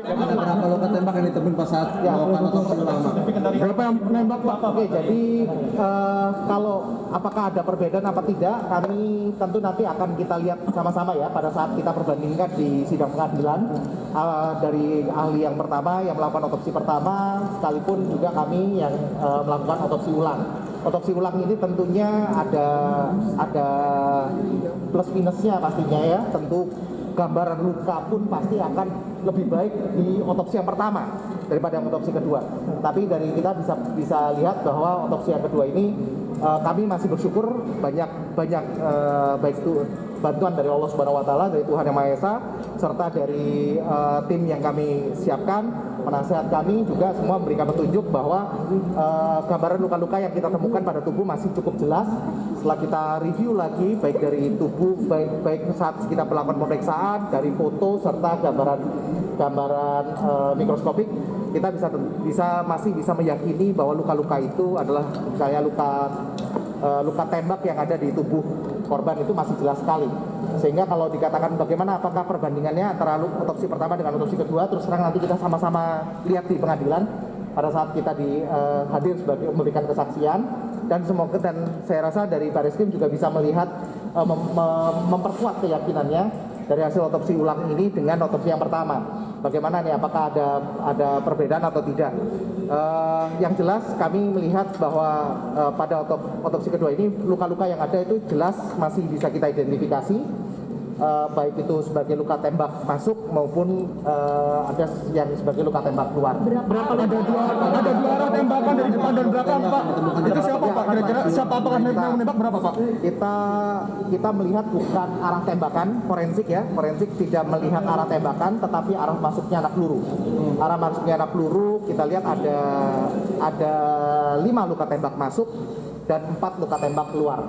Ada berapa luka tembak yang ditemukan pas saat melakukan otopsi ulang, Pak? Berapa yang menembak, Pak? Oke, jadi kalau apakah ada perbedaan apa tidak, kami tentu nanti akan kita lihat sama-sama ya pada saat kita perbandingkan di sidang pengadilan dari ahli yang pertama yang melakukan otopsi pertama, sekalipun juga kami yang melakukan otopsi ulang. Otopsi ulang ini tentunya ada plus minusnya pastinya ya. Tentu gambaran luka pun pasti akan lebih baik di otopsi yang pertama daripada yang otopsi kedua. Tapi dari kita bisa lihat bahwa otopsi yang kedua ini kami masih bersyukur banyak baik itu bantuan dari Allah Subhanahu wa taala, dari Tuhan Yang Maha Esa, serta dari tim yang kami siapkan, penasehat kami juga semua memberikan petunjuk bahwa gambaran luka-luka yang kita temukan pada tubuh masih cukup jelas. Setelah kita review lagi baik dari tubuh baik saat kita melakukan pemeriksaan, dari foto serta gambaran mikroskopik, kita masih bisa meyakini bahwa luka-luka itu adalah misalnya luka tembak yang ada di tubuh korban itu masih jelas sekali. Sehingga kalau dikatakan bagaimana apakah perbandingannya antara otopsi pertama dengan otopsi kedua, terus terang nanti kita sama-sama lihat di pengadilan pada saat kita hadir sebagai memberikan kesaksian. Dan semoga, dan saya rasa dari Bareskrim juga bisa melihat memperkuat keyakinannya dari hasil otopsi ulang ini dengan otopsi yang pertama. Bagaimana nih, apakah ada perbedaan atau tidak? Yang jelas kami melihat bahwa pada otopsi kedua ini luka-luka yang ada itu jelas masih bisa kita identifikasi, baik itu sebagai luka tembak masuk maupun ada yang sebagai luka tembak keluar. Berapa ada dua arah tembakan dari depan dan belakang, Pak? Itu siapa, Pak? Kira-kira siapa, apakah yang menembak berapa, Pak? Kita melihat bukan arah tembakan, forensik ya. Forensik tidak melihat arah tembakan, tetapi arah masuknya anak peluru. Arah masuknya anak peluru kita lihat ada 5 luka tembak masuk dan 4 luka tembak keluar.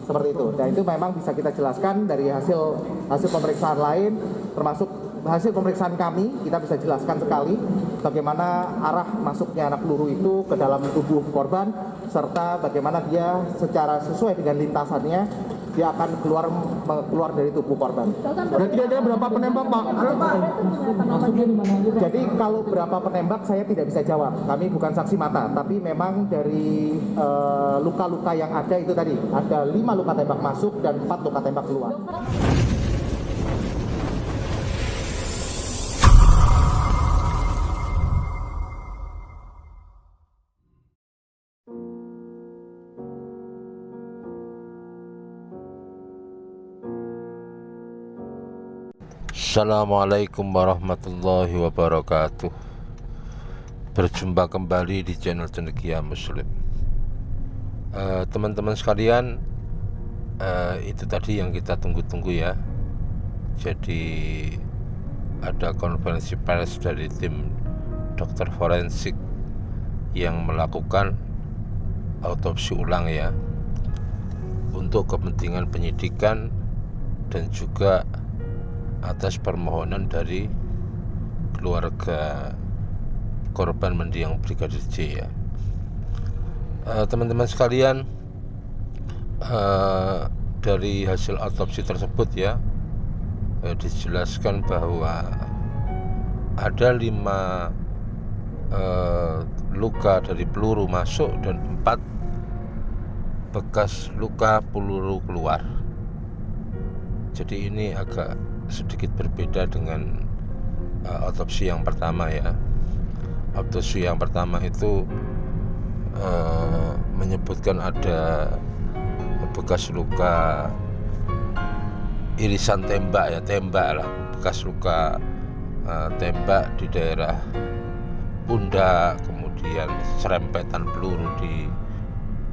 Seperti itu. Dan itu memang bisa kita jelaskan dari hasil pemeriksaan lain, termasuk hasil pemeriksaan kami, kita bisa jelaskan sekali bagaimana arah masuknya anak peluru itu ke dalam tubuh korban, serta bagaimana dia secara sesuai dengan lintasannya dia akan keluar dari tubuh korban. Berarti ada berapa penembak, Pak? Jadi kalau berapa penembak saya tidak bisa jawab. Kami bukan saksi mata, tapi memang dari luka-luka yang ada itu tadi ada 5 luka tembak masuk dan 4 luka tembak keluar. Assalamualaikum warahmatullahi wabarakatuh. Berjumpa kembali di channel Cendekia Muslim. Teman-teman sekalian, itu tadi yang kita tunggu-tunggu ya. Jadi ada konferensi pers dari tim dokter forensik yang melakukan autopsi ulang ya, untuk kepentingan penyidikan dan juga atas permohonan dari keluarga korban mendiang Brigadir J ya. Teman-teman sekalian, dari hasil autopsi tersebut ya, dijelaskan bahwa ada 5 luka dari peluru masuk dan 4 bekas luka peluru keluar. Jadi ini agak sedikit berbeda dengan autopsi yang pertama ya. Autopsi yang pertama itu menyebutkan ada bekas luka irisan tembak ya, tembak lah, bekas luka tembak di daerah pundak, kemudian serempetan peluru di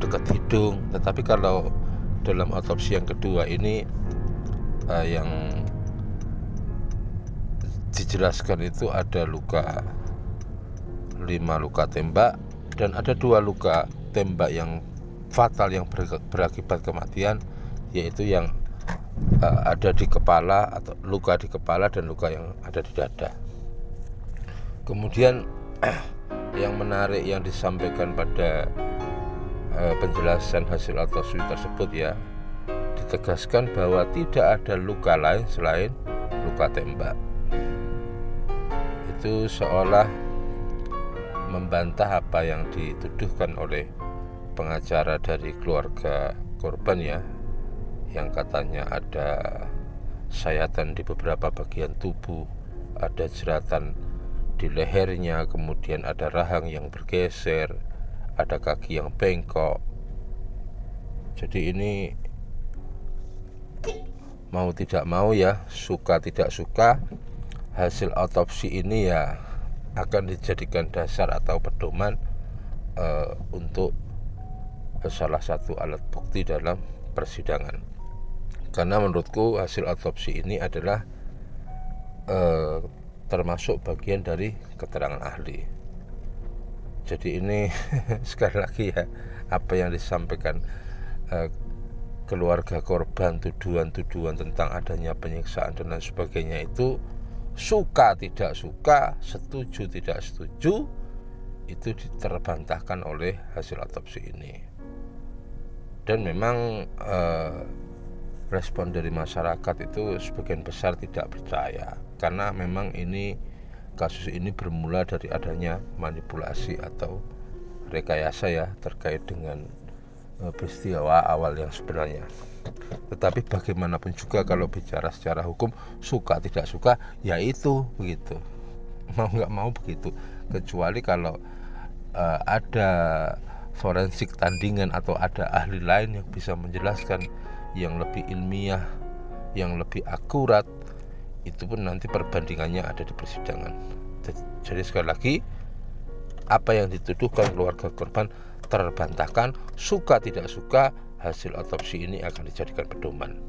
dekat hidung. Tetapi kalau dalam autopsi yang kedua ini yang dijelaskan itu ada 5 luka tembak dan ada 2 luka tembak yang fatal yang berakibat kematian, yaitu yang ada di kepala atau luka di kepala dan luka yang ada di dada. Kemudian yang menarik yang disampaikan pada penjelasan hasil autopsi tersebut ya, ditegaskan bahwa tidak ada luka lain selain luka tembak. itu seolah membantah apa yang dituduhkan oleh pengacara dari keluarga korban ya, yang katanya ada sayatan di beberapa bagian tubuh, ada jeratan di lehernya, kemudian ada rahang yang bergeser, ada kaki yang bengkok. Jadi ini mau tidak mau ya, suka tidak suka, hasil otopsi ini ya akan dijadikan dasar atau pedoman untuk salah satu alat bukti dalam persidangan. Karena menurutku hasil otopsi ini adalah termasuk bagian dari keterangan ahli. Jadi ini sekali lagi ya, apa yang disampaikan keluarga korban, tuduhan-tuduhan tentang adanya penyiksaan dan lain sebagainya itu suka tidak suka, setuju tidak setuju, itu terbantahkan oleh hasil otopsi ini. Dan memang respon dari masyarakat itu sebagian besar tidak percaya, karena memang kasus ini bermula dari adanya manipulasi atau rekayasa ya terkait dengan peristiwa awal yang sebenarnya. Tetapi bagaimanapun juga kalau bicara secara hukum, suka tidak suka ya itu begitu, mau nggak mau begitu. Kecuali kalau ada forensik tandingan atau ada ahli lain yang bisa menjelaskan yang lebih ilmiah, yang lebih akurat, itu pun nanti perbandingannya ada di persidangan. Jadi sekali lagi, apa yang dituduhkan keluarga korban terbantahkan, suka tidak suka, hasil otopsi ini akan dijadikan pedoman.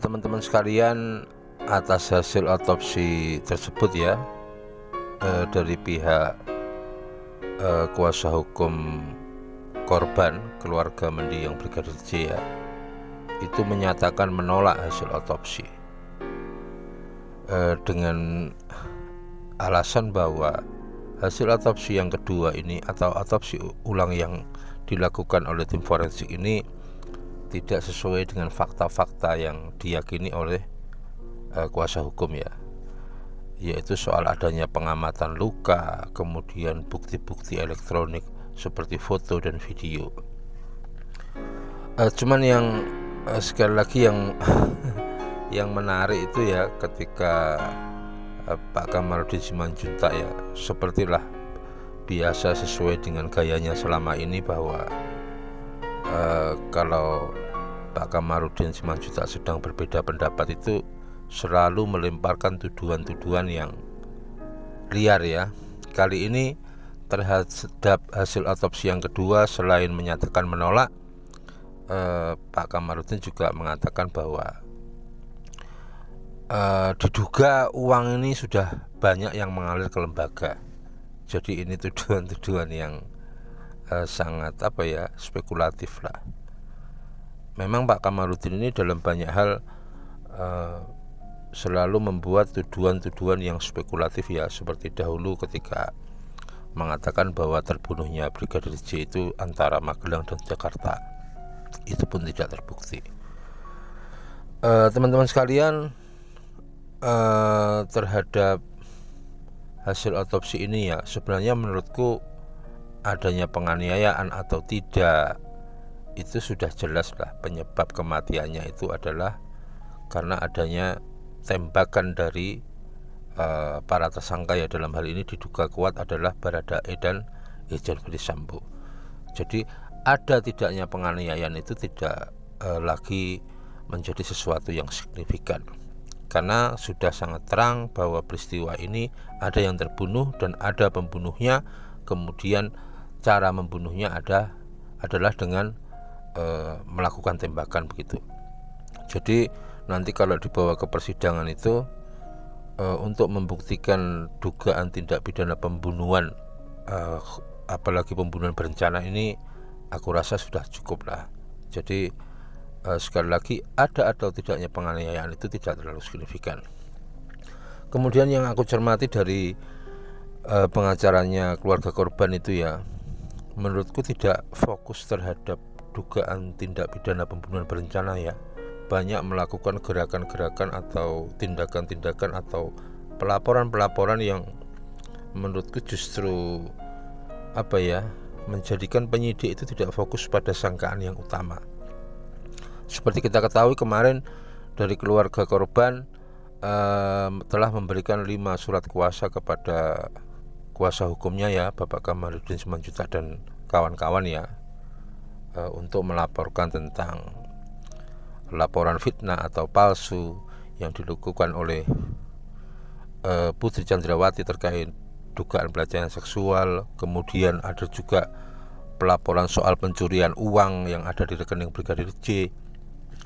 Teman-teman sekalian, atas hasil otopsi tersebut ya, dari pihak kuasa hukum korban, keluarga mendiang Brigadir J ya, itu menyatakan menolak hasil otopsi dengan alasan bahwa hasil otopsi yang kedua ini atau otopsi ulang yang dilakukan oleh tim forensik ini tidak sesuai dengan fakta-fakta yang diyakini oleh kuasa hukum ya, yaitu soal adanya pengamatan luka, kemudian bukti-bukti elektronik seperti foto dan video. Cuman yang sekali lagi yang menarik itu ya, ketika Pak Kamarudin Simanjuntak ya, sepertilah biasa sesuai dengan gayanya selama ini, bahwa kalau Pak Kamarudin Simanjuntak sedang berbeda pendapat itu selalu melemparkan tuduhan-tuduhan yang liar ya. Kali ini terhadap hasil otopsi yang kedua, selain menyatakan menolak, Pak Kamarudin juga mengatakan bahwa diduga uang ini sudah banyak yang mengalir ke lembaga. Jadi ini tuduhan-tuduhan yang sangat spekulatif lah. Memang Pak Kamarudin ini dalam banyak hal selalu membuat tuduhan-tuduhan yang spekulatif ya, seperti dahulu ketika mengatakan bahwa terbunuhnya Brigadir J itu antara Magelang dan Jakarta, itu pun tidak terbukti. Teman-teman sekalian, terhadap hasil otopsi ini ya, sebenarnya menurutku adanya penganiayaan atau tidak itu sudah jelas lah. Penyebab kematiannya itu adalah karena adanya tembakan dari para tersangka ya, dalam hal ini diduga kuat adalah Baradae dan Irjen Verdi Sambo. Jadi ada tidaknya penganiayaan itu tidak lagi menjadi sesuatu yang signifikan, karena sudah sangat terang bahwa peristiwa ini ada yang terbunuh dan ada pembunuhnya. Kemudian cara membunuhnya adalah dengan melakukan tembakan begitu. Jadi nanti kalau dibawa ke persidangan itu untuk membuktikan dugaan tindak pidana pembunuhan, apalagi pembunuhan berencana, ini aku rasa sudah cukup lah. Jadi sekali lagi, ada atau tidaknya penganiayaan itu tidak terlalu signifikan. Kemudian yang aku cermati dari pengacaranya keluarga korban itu ya, menurutku tidak fokus terhadap dugaan tindak pidana pembunuhan berencana ya. banyak melakukan gerakan-gerakan atau tindakan-tindakan atau pelaporan-pelaporan yang menurutku justru menjadikan penyidik itu tidak fokus pada sangkaan yang utama. Seperti kita ketahui kemarin dari keluarga korban telah memberikan 5 surat kuasa kepada kuasa hukumnya ya, Bapak Kamarudin Simanjuntak dan kawan-kawan ya, untuk melaporkan tentang laporan fitnah atau palsu yang dilakukan oleh Putri Chandrawati terkait dugaan pelecehan seksual. Kemudian ada juga pelaporan soal pencurian uang yang ada di rekening Brigadir J.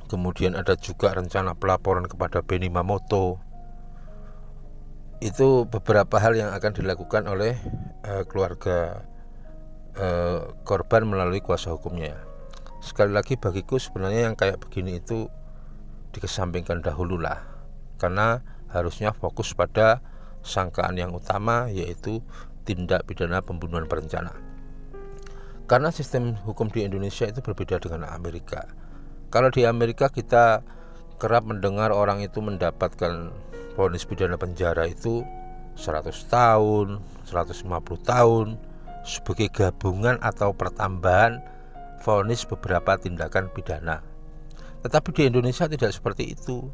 Kemudian ada juga rencana pelaporan kepada Benny Mamoto. Itu beberapa hal yang akan dilakukan oleh keluarga korban melalui kuasa hukumnya. Sekali lagi bagiku sebenarnya yang kayak begini itu dikesampingkan dahulu lah, karena harusnya fokus pada sangkaan yang utama, yaitu tindak pidana pembunuhan berencana. Karena sistem hukum di Indonesia itu berbeda dengan Amerika. Kalau di Amerika kita kerap mendengar orang itu mendapatkan vonis pidana penjara itu 100 tahun, 150 tahun sebagai gabungan atau pertambahan vonis beberapa tindakan pidana. Tetapi di Indonesia tidak seperti itu.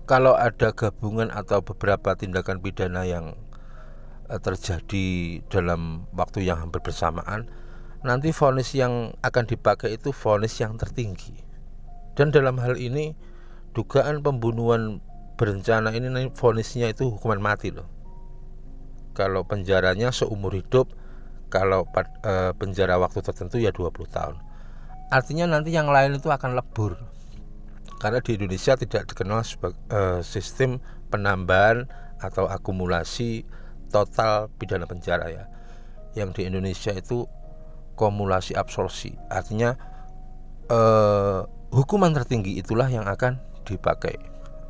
Kalau ada gabungan atau beberapa tindakan pidana yang terjadi dalam waktu yang hampir bersamaan, nanti vonis yang akan dipakai itu vonis yang tertinggi. Dan dalam hal ini dugaan pembunuhan berencana ini vonisnya itu hukuman mati loh. Kalau penjaranya seumur hidup, kalau penjara waktu tertentu ya 20 tahun. Artinya nanti yang lain itu akan lebur. Karena di Indonesia tidak dikenal sebagai sistem penambahan atau akumulasi total pidana penjara ya. Yang di Indonesia itu kumulasi absorpsi. Artinya hukuman tertinggi itulah yang akan dipakai.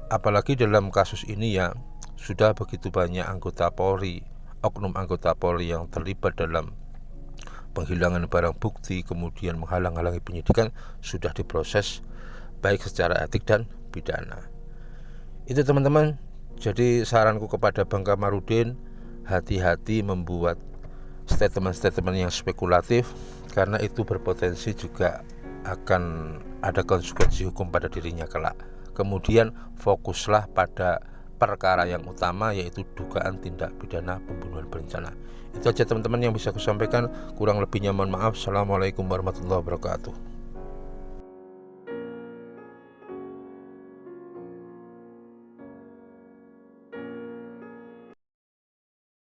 Apalagi dalam kasus ini ya sudah begitu banyak anggota Polri, oknum anggota Polri yang terlibat dalam penghilangan barang bukti, kemudian menghalang-halangi penyidikan, sudah diproses baik secara etik dan pidana. Itu teman-teman. Jadi saranku kepada Bang Kamarudin, hati-hati membuat statement-statement yang spekulatif, karena itu berpotensi juga akan ada konsekuensi hukum pada dirinya kelak. Kemudian fokuslah pada perkara yang utama, yaitu dugaan tindak pidana pembunuhan berencana. Itu aja teman-teman yang bisa aku sampaikan. Kurang lebihnya mohon maaf. Assalamualaikum warahmatullahi wabarakatuh.